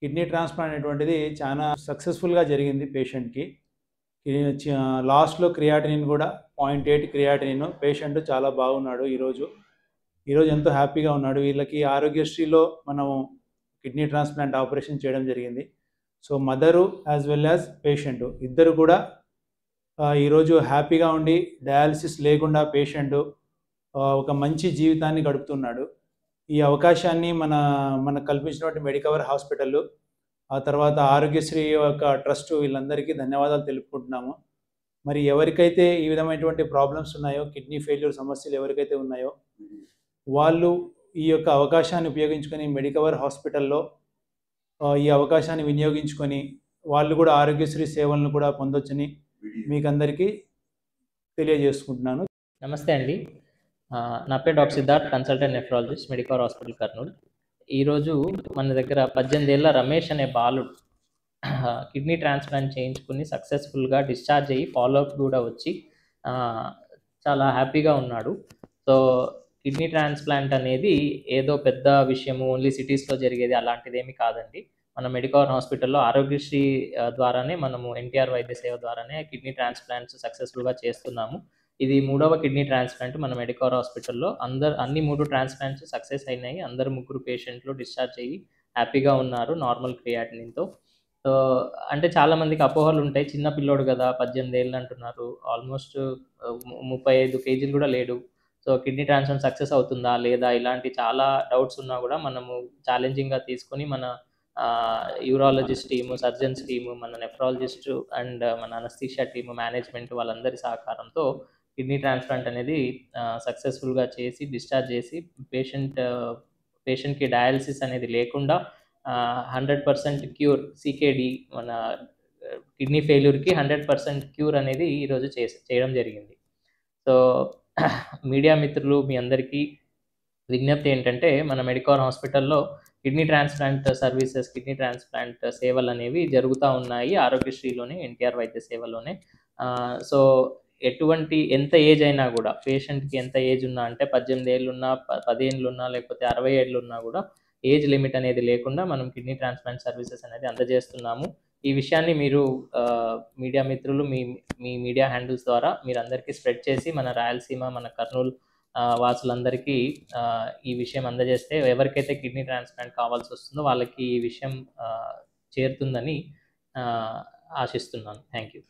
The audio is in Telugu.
కిడ్నీ ట్రాన్స్‌ప్లాంట్ అనేటువంటిది చాలా సక్సెస్‌ఫుల్‌గా జరిగింది పేషెంట్‌కి. లాస్ట్‌లో క్రియాటినిన్ కూడా 0.8 క్రియాటినిన్ పేషెంట్ చాలా బాగున్నాడు ఈరోజు. ఈరోజు ఎంతో హ్యాపీగా ఉన్నాడు. వీళ్ళకి ఆరోగ్యశ్రీలో మనం కిడ్నీ ట్రాన్స్‌ప్లాంట్ ఆపరేషన్ చేయడం జరిగింది. So, mother as well as patient ఇద్దరు కూడా ఈరోజు హ్యాపీగా ఉండి డయాలిసిస్ లేకుండా పేషెంట్ ఒక మంచి జీవితాన్ని గడుపుతున్నాడు. ఈ అవకాశాన్ని మనకు కల్పించినటువంటి మెడికవర్ హాస్పిటల్, ఆ తర్వాత ఆరోగ్యశ్రీ యొక్క ట్రస్ట్ వీళ్ళందరికీ ధన్యవాదాలు తెలుపుకుంటున్నాము. మరి ఎవరికైతే ఈ విధమైనటువంటి ప్రాబ్లమ్స్ ఉన్నాయో, కిడ్నీ ఫెయిల్యూర్ సమస్యలు ఎవరికైతే ఉన్నాయో, వాళ్ళు ఈ యొక్క అవకాశాన్ని ఉపయోగించుకొని మెడికవర్ హాస్పిటల్‌లో ఈ అవకాశాన్ని వినియోగించుకొని వాళ్ళు కూడా ఆరోగ్యశ్రీ సేవలను కూడా పొందొచ్చని మీకందరికీ తెలియజేసుకుంటున్నాను. నమస్తే అండి. నా పేరు doctor Siddharth, consultant nephrologist, Medicover hospital Kurnool. ఈరోజు మన దగ్గర 18 ఏళ్ల రమేష్ అనే బాలుడు కిడ్నీ ట్రాన్స్‌ప్లాంట్ చేయించుకుని సక్సెస్‌ఫుల్‌గా డిశ్చార్జ్ అయ్యి ఫాలోఅప్ కూడా వచ్చి చాలా హ్యాపీగా ఉన్నాడు. సో, కిడ్నీ ట్రాన్స్‌ప్లాంట్ అనేది ఏదో పెద్ద విషయము, ఓన్లీ సిటీస్‌లో జరిగేది అలాంటిదేమీ కాదండి. మన మెడికవర్ హాస్పిటల్‌లో ఆరోగ్యశ్రీ ద్వారానే మనము ఎన్టీఆర్ వైద్య సేవ ద్వారానే కిడ్నీ ట్రాన్స్‌ప్లాంట్స్ సక్సెస్‌ఫుల్‌గా చేస్తున్నాము. ఇది 3వ కిడ్నీ ట్రాన్స్‌ప్లాంట్ మన మెడికవర్ హాస్పిటల్‌లో. అన్ని 3 ట్రాన్స్‌ప్లాంట్స్ సక్సెస్ అయినాయి. అందరూ 3 పేషెంట్లు డిశ్చార్జ్ అయ్యి హ్యాపీగా ఉన్నారు నార్మల్ క్రియాటినిన్‌తో. సో, అంటే చాలా మందికి అపోహలుంటాయి. చిన్న పిల్లోడు గదా! 18 ఏళ్ళు అంటున్నారు. ఆల్మోస్ట్ 35 కేజీలు గూడా లేడు. సో, కిడ్నీ ట్రాన్స్‌ప్లాంట్ సక్సెస్ అవుతుందా? లేదా? ఇలాంటి చాలా డౌట్స్ ఉన్నా గూడా మనము ఛాలెంజింగ్‌గా తీసుకొని మన యూరాలజిస్ట్ టీము, సర్జన్స్ టీము, మన నెఫ్రాలజిస్ట్ అండ్ మన అనస్థీషియా టీము, మేనేజ్మెంట్ వాళ్ళందరి సహకారంతో కిడ్నీ ట్రాన్స్‌ప్లాంట్ అనేది సక్సెస్‌ఫుల్‌గా చేసి డిశ్చార్జ్ చేసి పేషెంట్‌కి డయాలిసిస్ అనేది లేకుండా 100% క్యూర్ సీకేడీ మన కిడ్నీ ఫెయిల్యూర్‌కి 100% క్యూర్ అనేది ఈరోజు చేయడం జరిగింది. సో, మీడియా మిత్రులు మీ అందరికీ విజ్ఞప్తి ఏంటంటే, మన మెడికవర్ హాస్పిటల్‌లో kidney transplant services, kidney transplant సేవలనేవి జరుగుతా ఉన్నాయి. ఆరోగ్యశ్రీలోనే, ఎన్టీఆర్ వైద్య సేవలోనే. సో, ఎంత ఏజ్ అయినా గూడా, పేషెంట్‌కి ఎంత ఏజ్ ఉన్నా అంటే 18 ఏళ్లున్నా, 10 ఏండ్లున్నా, లేకపోతే 60 ఏళ్లున్నా గూడా ఏజ్ లిమిట్ అనేది లేకుండా మనం కిడ్నీ ట్రాన్స్‌ప్లాంట్ సర్వీసెస్ అనేది అందజేస్తున్నాము. ఈ విషయాన్ని మీరు మీడియా మిత్రులు మీ మీ మీడియా హ్యాండిల్స్ ద్వారా మీరందరికీ స్ప్రెడ్ చేసి మన రాయలసీమ, మన కర్నూలు వాసులందరికీ ఈ విషయం అందజేస్తే ఎవరికైతే కిడ్నీ ట్రాన్స్‌ప్లాంట్ కావాల్సొస్తుందో వాళ్ళకి ఈ విషయం చేరుతుందని ఆశిస్తున్నాను. Thank you.